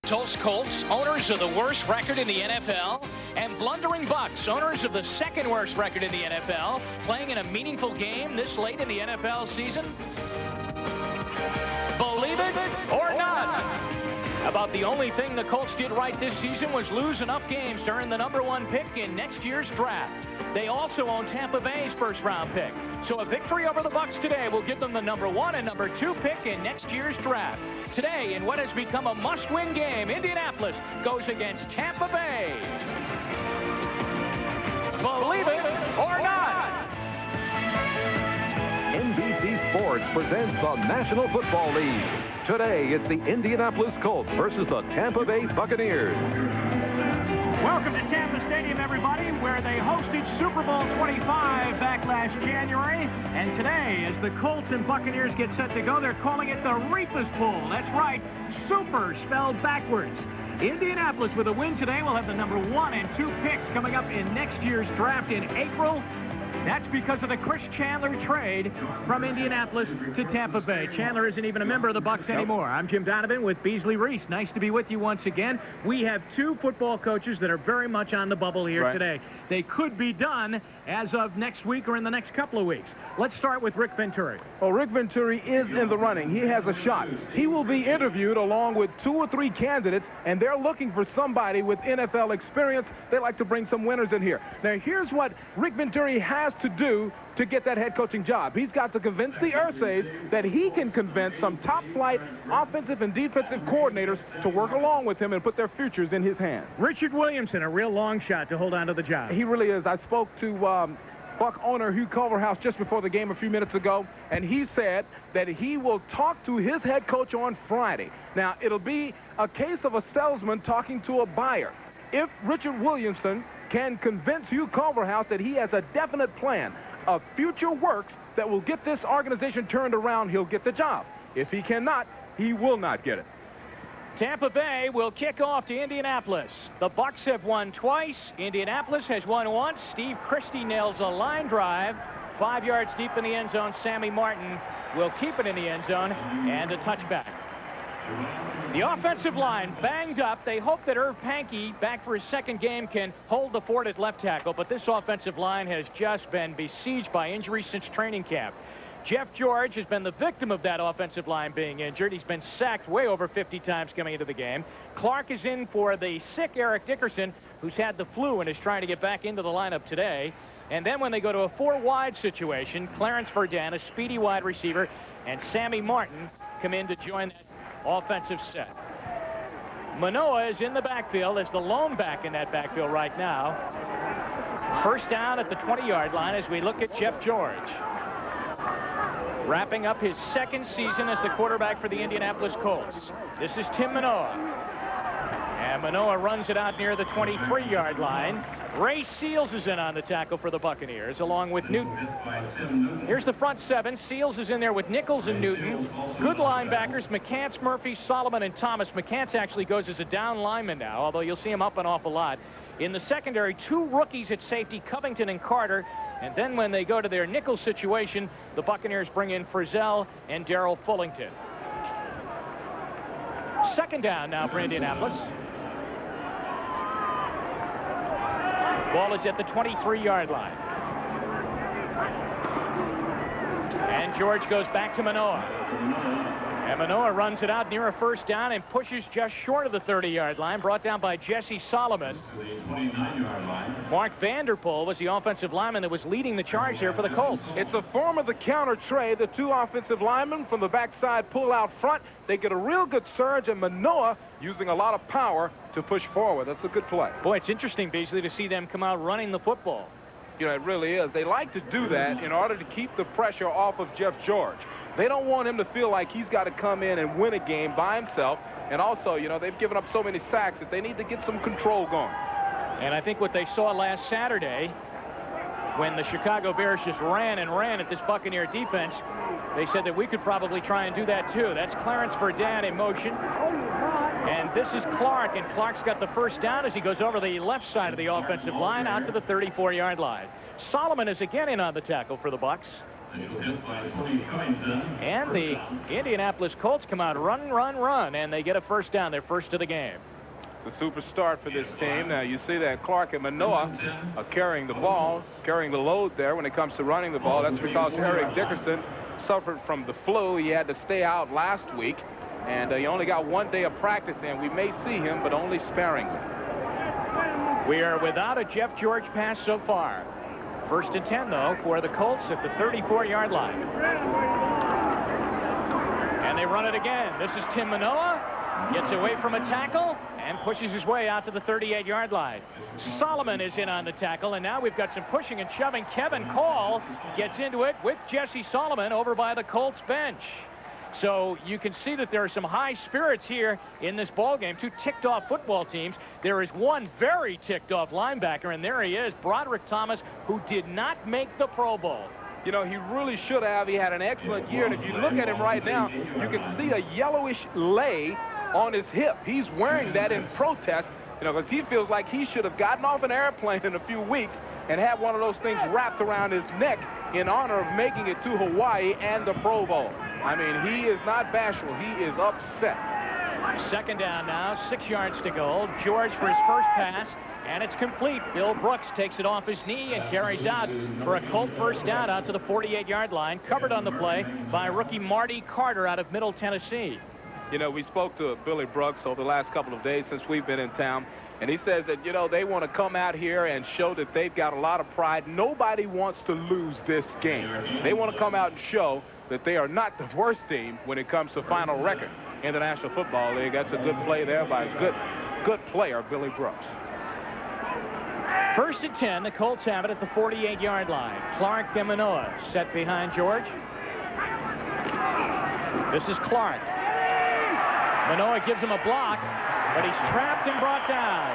Tulsa Colts, owners of the worst record in the NFL, and blundering Bucks, owners of the second worst record in the NFL, playing in a meaningful game this late in the NFL season? Believe it or not, about the only thing the Colts did right this season was lose enough games to earn the #1 pick in next year's draft. They also own Tampa Bay's first-round pick. So a victory over the Bucks today will give them the #1 and #2 pick in next year's draft. Today, in what has become a must-win game, Indianapolis goes against Tampa Bay. Believe it or not. NBC Sports presents the National Football League. Today, it's the Indianapolis Colts versus the Tampa Bay Buccaneers. Welcome to Tampa Stadium, everybody, where they hosted Super Bowl 25 back last January. And today, as the Colts and Buccaneers get set to go, they're calling it the Reese's Bowl. That's right, super spelled backwards. Indianapolis, with a win today, will have the #1 and 2 picks coming up in next year's draft in April. That's because of the Chris Chandler trade from Indianapolis to Tampa Bay. Chandler isn't even a member of the Bucs anymore. I'm Jim Donovan with Beasley Reese. Nice to be with you once again. We have two football coaches that are very much on the bubble here today. They could be done as of next week or in the next couple of weeks. Let's start with Rick Venturi. Well, Rick Venturi is in the running. He has a shot. He will be interviewed along with 2 or 3 candidates, and they're looking for somebody with NFL experience. They like to bring some winners in here. Now, here's what Rick Venturi has to do to get that head coaching job. He's got to convince the Ursays that he can convince some top-flight offensive and defensive coordinators to work along with him and put their futures in his hands. Richard Williamson, a real long shot to hold on to the job. He really is. I spoke to Buck owner Hugh Culverhouse just before the game a few minutes ago, and he said that he will talk to his head coach on Friday. Now, it'll be a case of a salesman talking to a buyer. If Richard Williamson can convince Hugh Culverhouse that he has a definite plan of future works that will get this organization turned around, he'll get the job. If he cannot, he will not get it. Tampa Bay will kick off to Indianapolis. The Bucs have won twice. Indianapolis has won once. Steve Christie nails a line drive. 5 yards deep in the end zone. Sammy Martin will keep it in the end zone and a touchback. The offensive line banged up. They hope that Irv Pankey, back for his second game, can hold the fort at left tackle. But this offensive line has just been besieged by injuries since training camp. Jeff George has been the victim of that offensive line being injured. He's been sacked way over 50 times coming into the game. Clark is in for the sick Eric Dickerson, who's had the flu and is trying to get back into the lineup today. And then when they go to a 4-wide situation, Clarence Verdun, a speedy wide receiver, and Sammy Martin come in to join that offensive set. Manoa is in the backfield as the lone back in that backfield right now. First down at the 20-yard line as we look at Jeff George, wrapping up his second season as the quarterback for the Indianapolis Colts. This is Tim Manoa. And Manoa runs it out near the 23-yard line. Ray Seals is in on the tackle for the Buccaneers, along with Newton. Here's the front seven. Seals is in there with Nichols and Newton. Good linebackers, McCants, Murphy, Solomon, and Thomas. McCants actually goes as a down lineman now, although you'll see him up an awful lot. In the secondary, 2 rookies at safety, Covington and Carter. And then when they go to their nickel situation, the Buccaneers bring in Frizzell and Darrell Fullington. Second down now for Indianapolis. Ball is at the 23-yard line. And George goes back to Manoa. And Manoa runs it out near a first down and pushes just short of the 30-yard line, brought down by Jesse Solomon. Mark Vanderpool was the offensive lineman that was leading the charge there for the Colts. It's a form of the counter trade. The 2 offensive linemen from the backside pull out front. They get a real good surge, and Manoa using a lot of power to push forward. That's a good play. Boy, it's interesting, Beasley, to see them come out running the football. You know, it really is. They like to do that in order to keep the pressure off of Jeff George. They don't want him to feel like he's got to come in and win a game by himself. And also, you know, they've given up so many sacks that they need to get some control going. And I think what they saw last Saturday, when the Chicago Bears just ran and ran at this Buccaneer defense, they said that we could probably try and do that too. That's Clarence Verdun in motion. And this is Clark, and Clark's got the first down as he goes over the left side of the offensive line out to the 34-yard line. Solomon is again in on the tackle for the Bucs. And the Indianapolis Colts come out run, and they get a first down, their first of the game. It's a super start for this team. Now, you see that Clark and Manoa are carrying the ball, carrying the load there when it comes to running the ball. That's because Eric Dickerson suffered from the flu. He had to stay out last week, and he only got 1 day of practice in. We may see him, but only sparingly. We are without a Jeff George pass so far. First and 10, though, for the Colts at the 34-yard line. And they run it again. This is Tim Manoa. Gets away from a tackle and pushes his way out to the 38-yard line. Solomon is in on the tackle, and now we've got some pushing and shoving. Kevin Call gets into it with Jesse Solomon over by the Colts bench. So you can see that there are some high spirits here in this ball game. Two ticked-off football teams. There is one very ticked-off linebacker, and there he is, Broderick Thomas, who did not make the Pro Bowl. You know, he really should have. He had an excellent year, and if you look at him right now, you can see a yellowish lay on his hip. He's wearing that in protest, you know, because he feels like he should have gotten off an airplane in a few weeks and had one of those things wrapped around his neck in honor of making it to Hawaii and the Pro Bowl. I mean, he is not bashful. He is upset. Second down now, 6 yards to go. George for his first pass, and it's complete. Bill Brooks takes it off his knee and carries out for a Colt first down out to the 48-yard line. Covered on the play by rookie Marty Carter out of Middle Tennessee. You know, we spoke to Billy Brooks over the last couple of days since we've been in town, and he says that, you know, they want to come out here and show that they've got a lot of pride. Nobody wants to lose this game. They want to come out and show that they are not the worst team when it comes to final record in the National Football League. That's a good play there by a good player, Billy Brooks. First and 10, the Colts have it at the 48-yard line. Clark and Manoa set behind George. This is Clark. Manoa gives him a block, but he's trapped and brought down.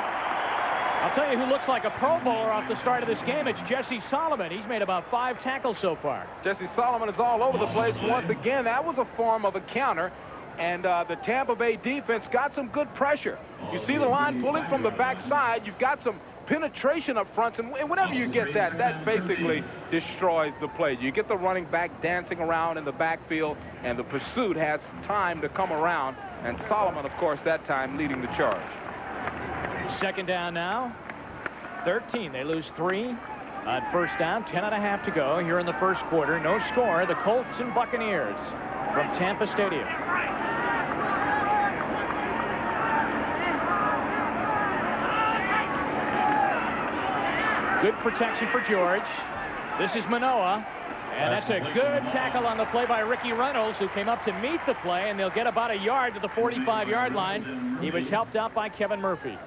I'll tell you who looks like a Pro Bowler off the start of this game. It's Jesse Solomon. He's made about 5 tackles so far. Jesse Solomon is all over the place once again. That was a form of a counter, and the Tampa Bay defense got some good pressure. You see the line pulling from the backside. You've got some penetration up front, and whenever you get that, that basically destroys the play. You get the running back dancing around in the backfield, and the pursuit has time to come around, and Solomon, of course, that time leading the charge. Second down now. 13. They lose 3 on first down. 10.5 to go here in the first quarter. No score. The Colts and Buccaneers from Tampa Stadium. Good protection for George. This is Manoa. And that's a good tackle on the play by Ricky Reynolds, who came up to meet the play, and they'll get about a yard to the 45-yard line. He was helped out by Kevin Murphy.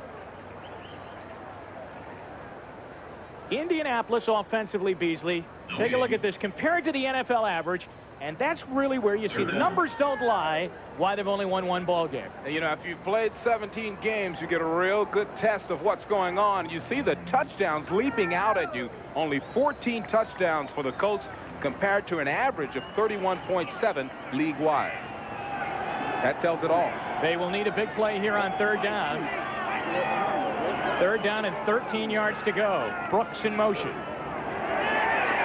Indianapolis offensively, Beasley, take a look at this compared to the NFL average, and that's really where you see the numbers don't lie why they've only won 1 ball game. You know, if you've played 17 games, you get a real good test of what's going on. You see the touchdowns leaping out at you. Only 14 touchdowns for the Colts compared to an average of 31.7 league-wide. That tells it all. They will need a big play here on third down. Third down and 13 yards to go. Brooks in motion.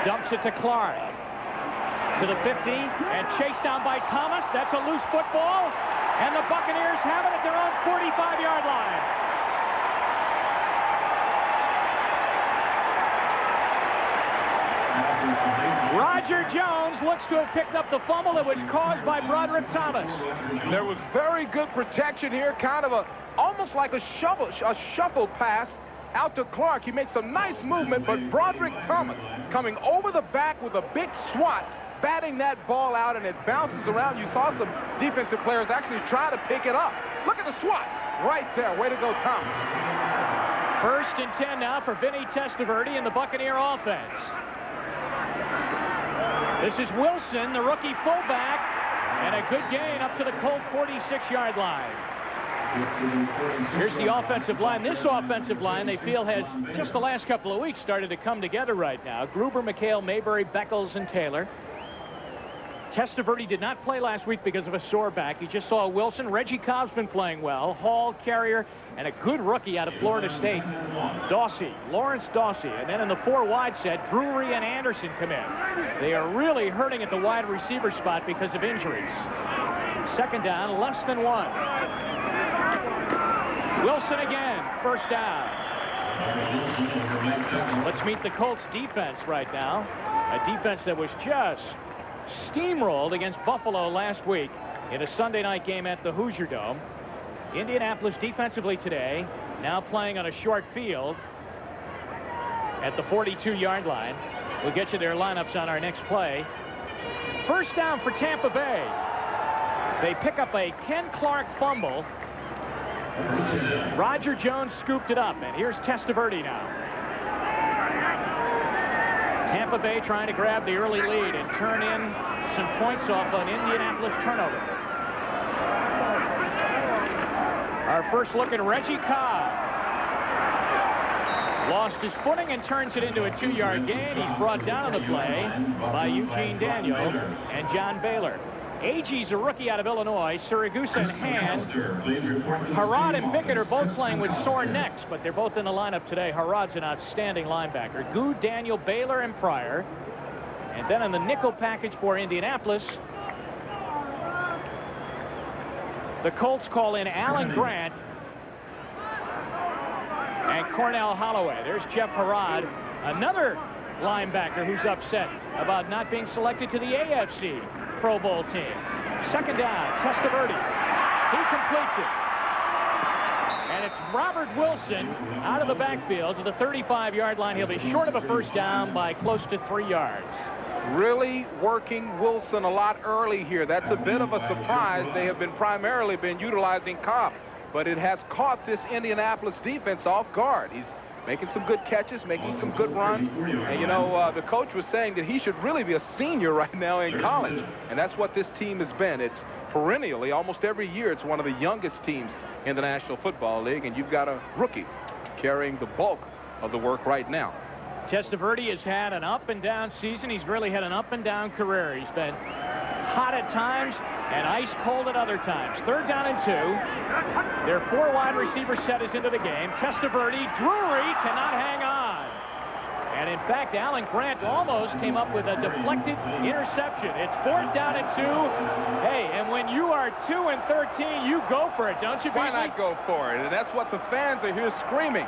Dumps it to Clark. To the 50, and chased down by Thomas. That's a loose football, and the Buccaneers have it at their own 45-yard line. Roger Jones looks to have picked up the fumble that was caused by Broderick Thomas. There was very good protection here, kind of almost like a shuffle pass out to Clark. He makes some nice movement, but Broderick Thomas coming over the back with a big swat, batting that ball out, and it bounces around. You saw some defensive players actually try to pick it up. Look at the swat right there. Way to go, Thomas. First and 10 now for Vinny Testaverde and the Buccaneer offense. This is Wilson, the rookie fullback, and a good gain up to the Colt 46-yard line. Here's the offensive line. This offensive line, they feel, has just the last couple of weeks started to come together right now. Gruber, McHale, Mayberry, Beckles, and Taylor. Testaverde did not play last week because of a sore back. You just saw Wilson. Reggie Cobb's been playing well. Hall, Carrier, and a good rookie out of Florida State. Dawsey, Lawrence Dawsey. And then in the 4 wide set, Drury and Anderson come in. They are really hurting at the wide receiver spot because of injuries. Second down, less than 1. Wilson again, first down. Let's meet the Colts defense right now. A defense that was just steamrolled against Buffalo last week in a Sunday night game at the Hoosier Dome. Indianapolis defensively today, now playing on a short field at the 42-yard line. We'll get you their lineups on our next play. First down for Tampa Bay. They pick up a Ken Clark fumble. Roger Jones scooped it up, and here's Testaverde now. Tampa Bay trying to grab the early lead and turn in some points off an Indianapolis turnover. Our first look at Reggie Cobb. Lost his footing and turns it into a 2-yard gain. He's brought down on the play by Eugene Daniel and John Baylor. Agee's a rookie out of Illinois. Siragusa and Hand. Harrod and Bickett are both playing with sore necks, but they're both in the lineup today. Harrod's an outstanding linebacker. Good, Daniel, Baylor, and Pryor. And then in the nickel package for Indianapolis, the Colts call in Alan Grant and Cornell Holloway. There's Jeff Harrod, another linebacker who's upset about not being selected to the AFC Pro Bowl team. Second down, Testaverde. He completes it. And it's Robert Wilson out of the backfield to the 35-yard line. He'll be short of a first down by close to 3 yards. Really working Wilson a lot early here. That's a bit of a surprise. They have primarily been utilizing Cobb, but it has caught this Indianapolis defense off guard. He's making some good catches, making some good runs. And, you know, the coach was saying that he should really be a senior right now in college. And that's what this team has been. It's perennially, almost every year, it's one of the youngest teams in the National Football League. And you've got a rookie carrying the bulk of the work right now. Testaverde has had an up-and-down season. He's really had an up-and-down career. He's been hot at times and ice cold at other times. Third down and 2. Their 4 wide receiver set is into the game. Testaverde, Drury cannot hang on. And in fact, Alan Grant almost came up with a deflected interception. It's 4th down and 2. Hey, and when you are 2 and 13, you go for it, don't you, Beasley? Why not go for it? And that's what the fans are here screaming.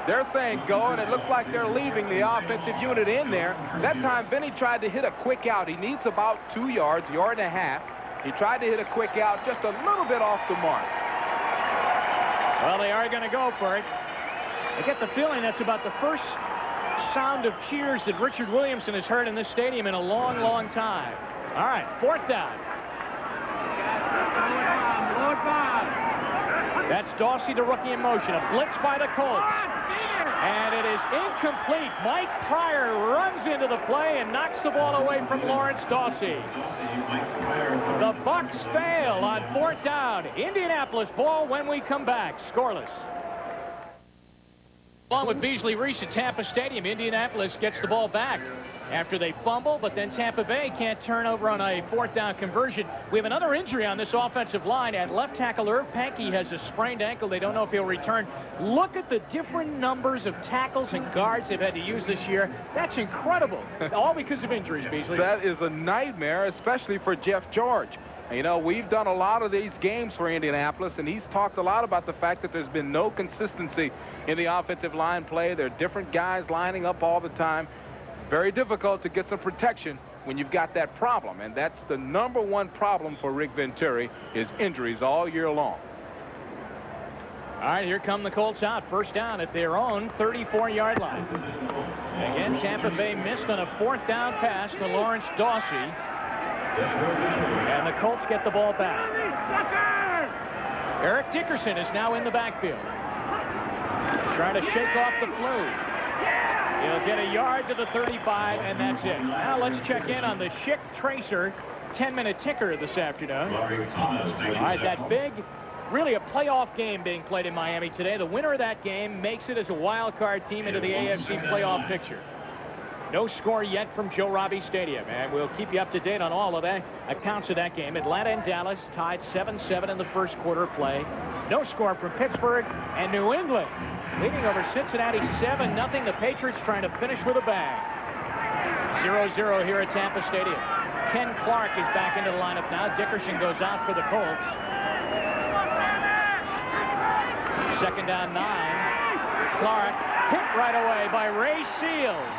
They're saying go, and it looks like they're leaving the offensive unit in there. That time, Vinny tried to hit a quick out. He needs about 2 yards, yard and a half. He tried to hit a quick out, just a little bit off the mark. Well, they are going to go for it. I get the feeling that's about the first sound of cheers that Richard Williamson has heard in this stadium in a long, long time. All right, 4th down. That's Dawsey, the rookie, in motion. A blitz by the Colts. And it is incomplete. Mike Pryor runs into the play and knocks the ball away from Lawrence Dawsey. The Bucs fail on 4th down. Indianapolis ball when we come back. Scoreless. Along with Beasley Reese at Tampa Stadium, Indianapolis gets the ball back after they fumble, but then Tampa Bay can't turn over on a 4th down conversion. We have another injury on this offensive line. At left tackle, Irv Pankey has a sprained ankle. They don't know if he'll return. Look at the different numbers of tackles and guards they've had to use this year. That's incredible. All because of injuries, Beasley. That is a nightmare, especially for Jeff George. You know, we've done a lot of these games for Indianapolis, and he's talked a lot about the fact that there's been no consistency in the offensive line play. There are different guys lining up all the time. Very difficult to get some protection when you've got that problem, and that's the #1 problem for Rick Venturi, is injuries all year long. All right, here come the Colts out. First down at their own 34-yard line. Again, Tampa Bay missed on a 4th down pass to Lawrence Dawsey. And the Colts get the ball back. Eric Dickerson is now in the backfield, trying to shake off the flu. He'll get a yard to the 35, and that's it. Now let's check in on the Schick Tracer 10-minute ticker this afternoon. All right, that big, really a playoff game being played in Miami today. The winner of that game makes it as a wild card team into the AFC playoff picture. No score yet from Joe Robbie Stadium, and we'll keep you up to date on all of the accounts of that game. Atlanta and Dallas tied 7-7 in the first quarter of play. No score from Pittsburgh and New England, leading over Cincinnati 7-0. The Patriots trying to finish with a bang. 0-0 here at Tampa Stadium. Ken Clark is back into the lineup now. Dickerson goes out for the Colts. Second down 9. Clark hit right away by Ray Seals.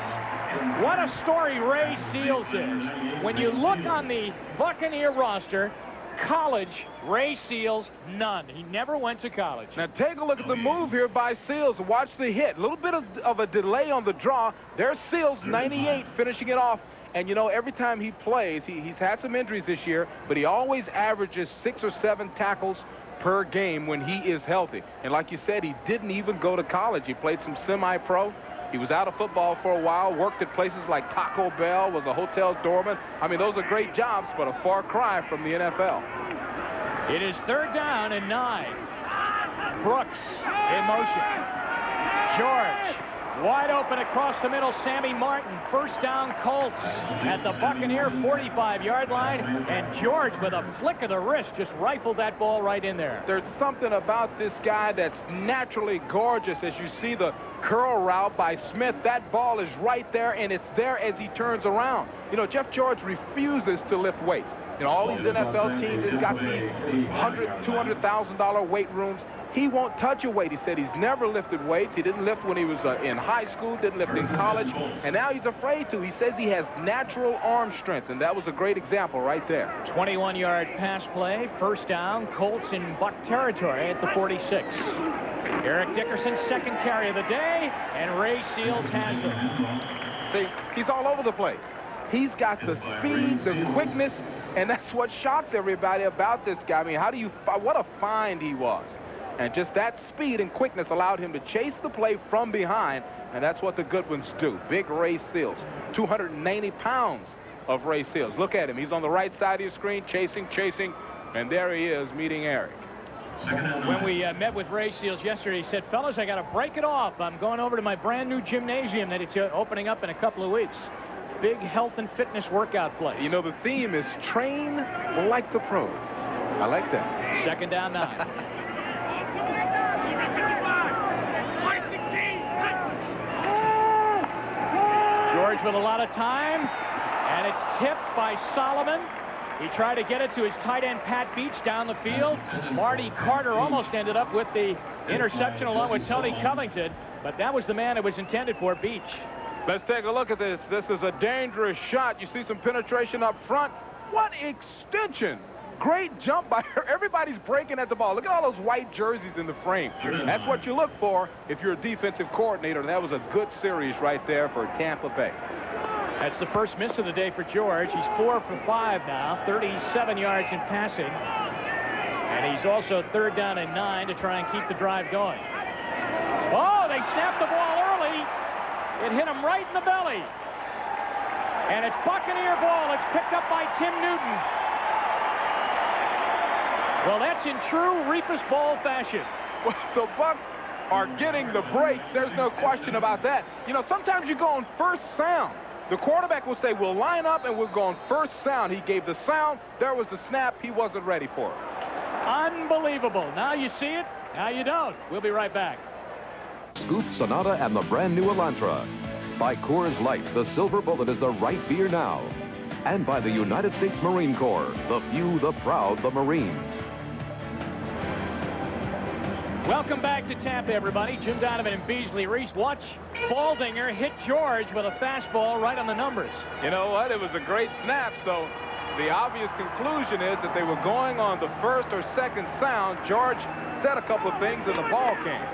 What a story Ray Seals is. When you look on the Buccaneer roster, college, Ray Seals, none. He never went to college. Now take a look at the move here by Seals. Watch the hit. A little bit of a delay on the draw. There's Seals, 98, finishing it off. And, you know, every time he plays, he's had some injuries this year, but he always averages 6 or 7 tackles per game when he is healthy. And like you said, he didn't even go to college. He played some semi-pro. He was out of football for a while, worked at places like Taco Bell, was a hotel doorman. I mean, those are great jobs, but a far cry from the NFL. It is third down and 9. Brooks in motion. George wide open across the middle. Sammy Martin, first down Colts at the Buccaneer 45-yard line. And George, with a flick of the wrist, just rifled that ball right in there. There's something about this guy that's naturally gorgeous. As you see the curl route by Smith, that ball is right there, and it's there as he turns around. You know, Jeff George refuses to lift weights. You know, all these NFL teams have got these $100,000, $200,000 weight rooms. He won't touch a weight. He said he's never lifted weights. He didn't lift when he was in high school, didn't lift in college, and now he's afraid to. He says he has natural arm strength, and that was a great example right there. 21-yard pass play, first down, Colts in Buck territory at the 46. Eric Dickerson, second carry of the day, and Ray Seals has it. See, he's all over the place. He's got the speed, the quickness, and that's what shocks everybody about this guy. I mean, what a find he was. And just that speed and quickness allowed him to chase the play from behind, and that's what the good ones do. Big Ray Seals, 290 pounds of Ray Seals. Look at him. He's on the right side of your screen, chasing, and there he is meeting Eric. When we met with Ray Seals yesterday, he said, fellas, I got to break it off. I'm going over to my brand new gymnasium that it's opening up in a couple of weeks. Big health and fitness workout place. You know, the theme is train like the pros. I like that. Second down 9. George with a lot of time, and it's tipped by Solomon. He tried to get it to his tight end, Pat Beach, down the field. Marty Carter almost ended up with the interception along with Tony Covington, but that was the man it was intended for, Beach. Let's take a look at this. This is a dangerous shot. You see some penetration up front. What extension. Great jump by her. Everybody's breaking at the ball. Look at all those white jerseys in the frame. That's what you look for if you're a defensive coordinator. That was a good series right there for Tampa Bay. That's the first miss of the day for George. He's 4 for 5 now, 37 yards in passing. And he's also third down and 9 to try and keep the drive going. Oh, they snapped the ball early. It hit him right in the belly. And it's Buccaneer ball. It's picked up by Tim Newton. Well, that's in true Reefus Ball fashion. Well, the Bucs are getting the breaks. There's no question about that. You know, sometimes you go on first sound. The quarterback will say, we'll line up and we'll go on first sound. He gave the sound. There was the snap. He wasn't ready for it. Unbelievable. Now you see it. Now you don't. We'll be right back. Scoop Sonata and the brand new Elantra. By Coors Light, the Silver Bullet is the right beer now. And by the United States Marine Corps, the few, the proud, the Marines. Welcome back to Tampa, everybody. Jim Donovan and Beasley Reese. Watch Baldinger hit George with a fastball right on the numbers. You know what? It was a great snap, so the obvious conclusion is that they were going on the first or second sound. George said a couple of things, and the ball came.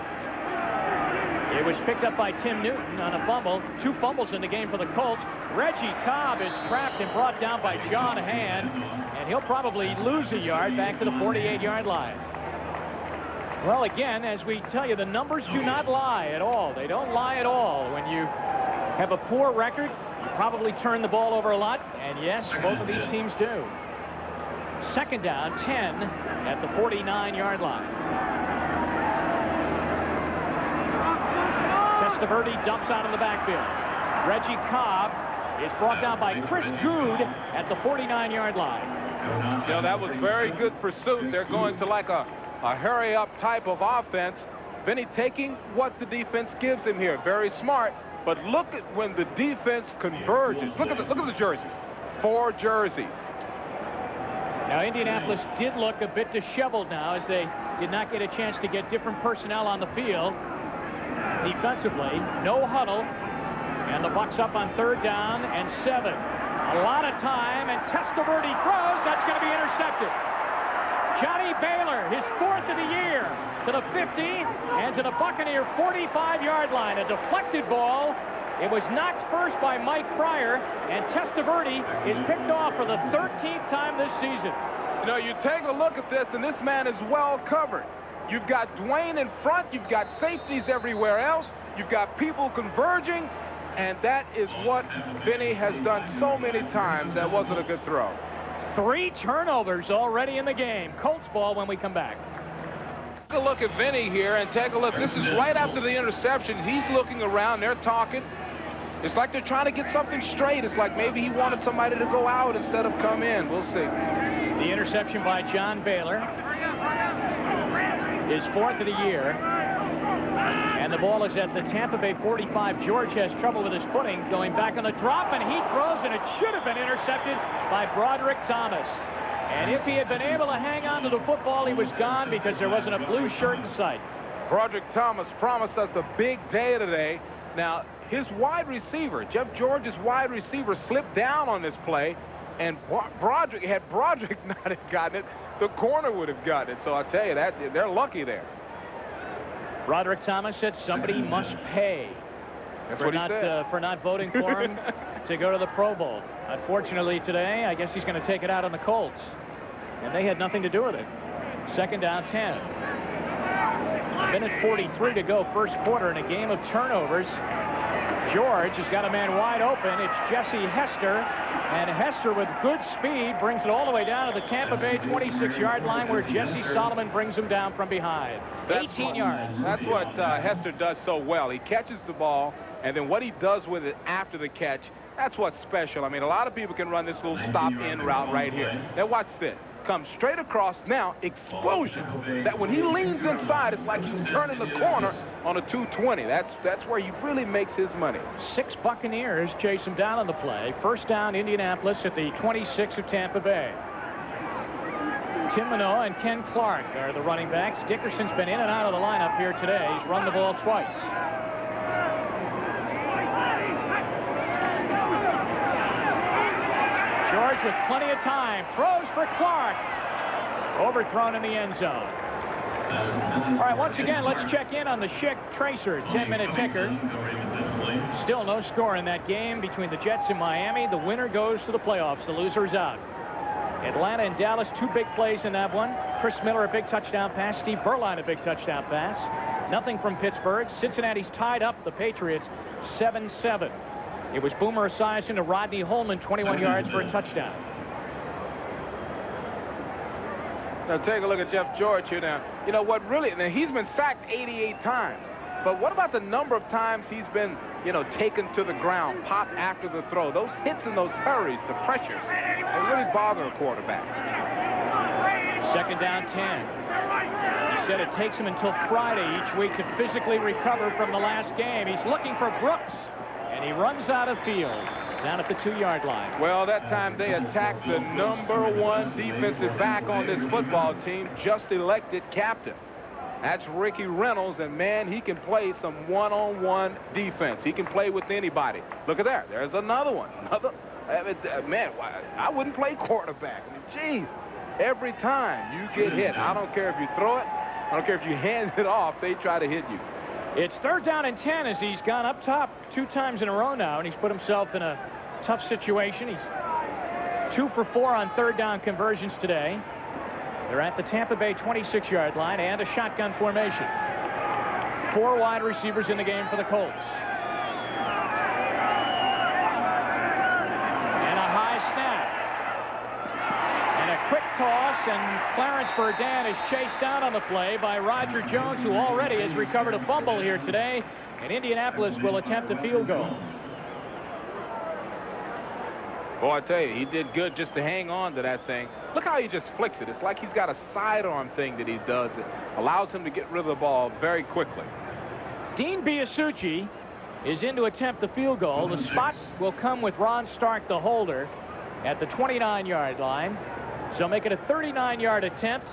It was picked up by Tim Newton on a fumble. 2 fumbles in the game for the Colts. Reggie Cobb is trapped and brought down by John Hand, and he'll probably lose a yard back to the 48-yard line. Well, again, as we tell you, the numbers do not lie at all. They don't lie at all. When you have a poor record, you probably turn the ball over a lot, and yes, both of these teams do. Second down, 10 at the 49-yard line. Testaverde dumps out of the backfield. Reggie Cobb is brought down by Chris Good at the 49-yard line. You know, that was very good pursuit. They're going to like a hurry-up type of offense. Vinny taking what the defense gives him here. Very smart. But look at when the defense converges. Look at the jerseys. 4 jerseys. Now, Indianapolis did look a bit disheveled now as they did not get a chance to get different personnel on the field. Defensively, no huddle. And the Bucs up on 3rd down and 7. A lot of time, and Testaverde throws. That's going to be intercepted. Johnny Baylor, his 4th of the year, to the 50 and to the Buccaneer 45-yard line. A deflected ball. It was knocked first by Mike Pryor, and Testaverde is picked off for the 13th time this season. You know, you take a look at this, and this man is well covered. You've got Dwayne in front. You've got safeties everywhere else. You've got people converging, and that is what Vinny has done so many times. That wasn't a good throw. 3 turnovers already in the game. Colts ball when we come back. Take a look at Vinny here, and take a look. This is right after the interceptions. He's looking around. They're talking. It's like they're trying to get something straight. It's like maybe he wanted somebody to go out instead of come in. We'll see. The interception by John Baylor. His 4th of the year. And the ball is at the Tampa Bay 45. George has trouble with his footing, going back on the drop, and he throws, and it should have been intercepted by Broderick Thomas. And if he had been able to hang on to the football, he was gone because there wasn't a blue shirt in sight. Broderick Thomas promised us a big day today. Now, his wide receiver, Jeff George's wide receiver, slipped down on this play, and Broderick, had Broderick not have gotten it, the corner would have gotten it. So I'll tell you that they're lucky there. Broderick Thomas said somebody must pay. That's what he said. For not voting for him to go to the Pro Bowl. Unfortunately today, I guess he's going to take it out on the Colts. And they had nothing to do with it. 2nd down 10. A minute 43 to go, first quarter, in a game of turnovers. George has got a man wide open. It's Jesse Hester. And Hester, with good speed, brings it all the way down to the Tampa Bay 26-yard line, where Jesse Solomon brings him down from behind. 18 yards. That's what Hester does so well. He catches the ball, and then what he does with it after the catch, that's what's special. I mean, a lot of people can run this little stop-in route right here. Now watch this. Comes straight across. Now, explosion. That when he leans inside, it's like he's turning the corner on a 220. That's where he really makes his money. 6 Buccaneers chase him down on the play. 1st down, Indianapolis at the 26 of Tampa Bay. Tim Manoa and Ken Clark are the running backs. Dickerson's been in and out of the lineup here today. He's run the ball twice. George with plenty of time. Throws for Clark. Overthrown in the end zone. All right, once again, let's check in on the Schick Tracer 10-minute ticker. Still no score in that game between the Jets and Miami. The winner goes to the playoffs. The loser is out. Atlanta and Dallas, 2 big plays in that one. Chris Miller, a big touchdown pass. Steve Berline, a big touchdown pass. Nothing from Pittsburgh. Cincinnati's tied up the Patriots 7-7. It was Boomer Esiason to Rodney Holman, 21 yards for a touchdown. Now take a look at Jeff George here now. You know what really, now he's been sacked 88 times. But what about the number of times he's been, you know, taken to the ground, popped after the throw? Those hits and those hurries, the pressures, they really bother a quarterback. 2nd down 10. He said it takes him until Friday each week to physically recover from the last game. He's looking for Brooks, and he runs out of field down at the 2-yard line. Well, that time they attacked the #1 defensive back on this football team, just elected captain. That's Ricky Reynolds, and man, he can play some one-on-one defense. He can play with anybody. Look at that. There's another one. Man, I wouldn't play quarterback. I mean, geez, every time you get hit, I don't care if you throw it, I don't care if you hand it off, they try to hit you. It's 3rd down and 10 as he's gone up top 2 times in a row now, and he's put himself in a tough situation. He's 2 for 4 on 3rd down conversions today. They're at the Tampa Bay 26-yard line and a shotgun formation. 4 wide receivers in the game for the Colts. And a high snap. And a quick toss, and Clarence Burdan is chased down on the play by Roger Jones, who already has recovered a fumble here today, and Indianapolis will attempt a field goal. Boy, I tell you, he did good just to hang on to that thing. Look how he just flicks it. It's like he's got a sidearm thing that he does. It allows him to get rid of the ball very quickly. Dean Biasucci is in to attempt the field goal. The spot will come with Ron Stark, the holder, at the 29-yard line. So make it a 39-yard attempt.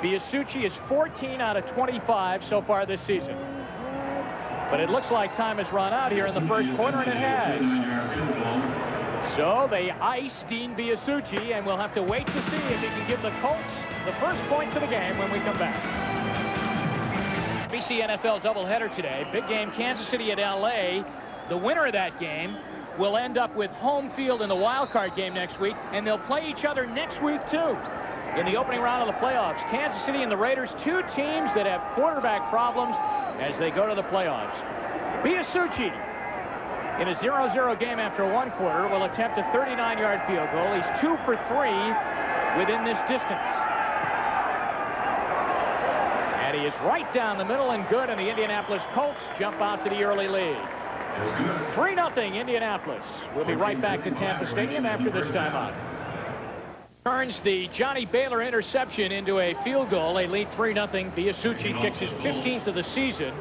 Biasucci is 14 out of 25 so far this season. But it looks like time has run out here in the first quarter, and it has. So they ice Dean Biasucci, and we'll have to wait to see if he can give the Colts the first points of the game when we come back. NBC NFL doubleheader today. Big game, Kansas City at L.A. The winner of that game will end up with home field in the wild card game next week, and they'll play each other next week, too, in the opening round of the playoffs. Kansas City and the Raiders, two teams that have quarterback problems as they go to the playoffs. Biasucci, in a 0-0 game after one quarter, will attempt a 39-yard field goal. He's 2 for 3 within this distance. And he is right down the middle and good, and the Indianapolis Colts jump out to the early lead. 3-0 Indianapolis. We'll be right back to Tampa Stadium after this timeout. Turns the Johnny Baylor interception into a field goal. They lead 3-0. Biasucci kicks his 15th of the season.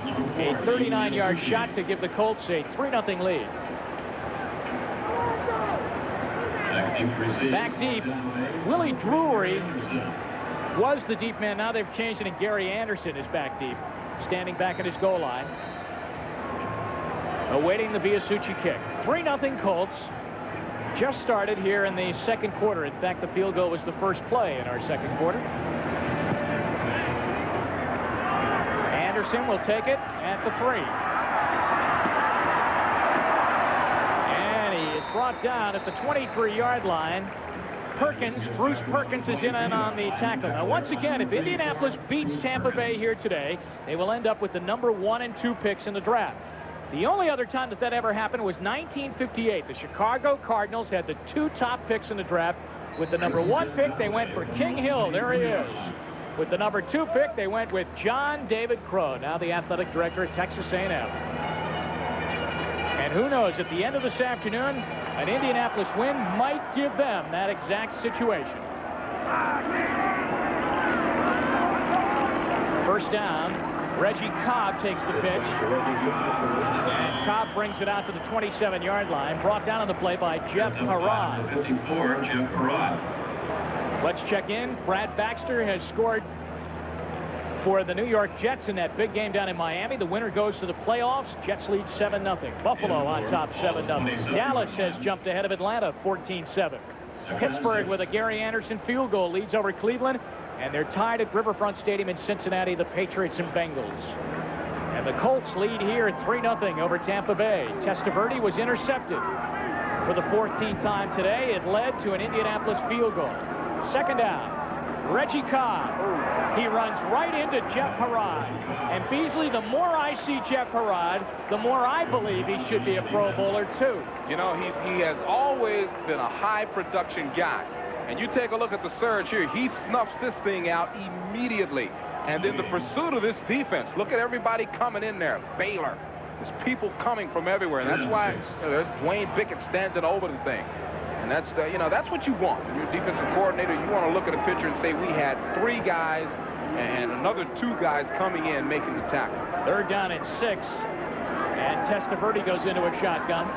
A 39-yard shot to give the Colts a 3-0 lead. Back deep, Willie Drury was the deep man. Now they've changed it, and Gary Anderson is back deep, standing back at his goal line, awaiting the Biasucci kick. 3-0 Colts. Just started here in the second quarter. In fact, the field goal was the first play in our second quarter. Anderson will take it at the 3. And he is brought down at the 23-yard line. Bruce Perkins is in on the tackle. Now, once again, if Indianapolis beats Tampa Bay here today, they will end up with the number 1 and 2 picks in the draft. The only other time that ever happened was 1958. The Chicago Cardinals had the 2 top picks in the draft. With the number 1 pick, they went for King Hill. There he is. With the number 2 pick, they went with John David Crow, now the athletic director at Texas A&M. And who knows, at the end of this afternoon, an Indianapolis win might give them that exact situation. First down, Reggie Cobb takes the pitch. And Cobb brings it out to the 27-yard line, brought down on the play by Jeff Harrod. 54, Jeff Harrod. Let's check in. Brad Baxter has scored for the New York Jets in that big game down in Miami. The winner goes to the playoffs. Jets lead 7-0. Buffalo on top 7-0. Dallas has jumped ahead of Atlanta 14-7. Pittsburgh with a Gary Anderson field goal leads over Cleveland. And they're tied at Riverfront Stadium in Cincinnati, the Patriots and Bengals. And the Colts lead here at 3-0 over Tampa Bay. Testaverde was intercepted for the 14th time today. It led to an Indianapolis field goal. Second down, Reggie Cobb. He runs right into Jeff Harrod. And Beasley, the more I see Jeff Harrod, the more I believe he should be a Pro Bowler, too. You know, he has always been a high-production guy. And you take a look at the surge here. He snuffs this thing out immediately. And in the pursuit of this defense, look at everybody coming in there. Baylor. There's people coming from everywhere. And that's why there's Wayne Bickett standing over the thing. And that's, that's what you want. When you're a defensive coordinator, you want to look at a picture and say we had 3 guys and another 2 guys coming in making the tackle. Third down at 6. And Testaverde goes into a shotgun.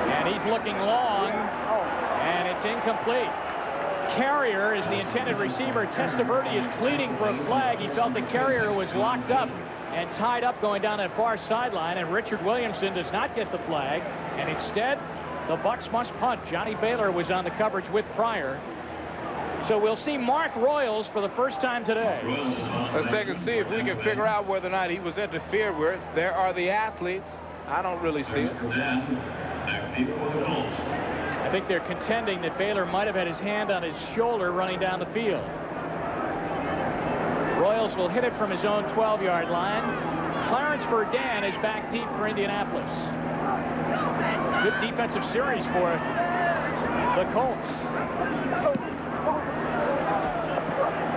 And he's looking long. And it's incomplete. Carrier is the intended receiver. Testaverde is pleading for a flag. He felt the Carrier was locked up and tied up going down that far sideline, and Richard Williamson does not get the flag, and instead the Bucs must punt. Johnny Baylor was on the coverage with Pryor. So we'll see Mark Royals for the first time today. Let's take and see if we can figure out whether or not he was interfered with. There are the athletes. I don't really see it. I think they're contending that Baylor might have had his hand on his shoulder running down the field. Royals will hit it from his own 12-yard line. Clarence Verdun is back deep for Indianapolis. Good defensive series for the Colts.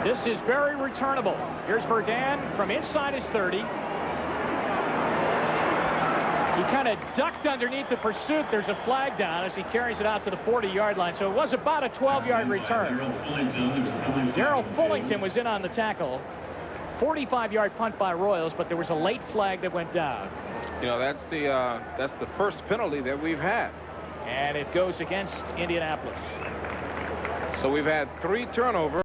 This is very returnable. Here's Verdun from inside his 30. He kind of ducked underneath the pursuit. There's a flag down as he carries it out to the 40-yard line. So it was about a 12-yard return. Darrell Fullington was in on the tackle. 45-yard punt by Royals, but there was a late flag that went down. You know, that's the first penalty that we've had. And it goes against Indianapolis. So we've had 3 turnovers.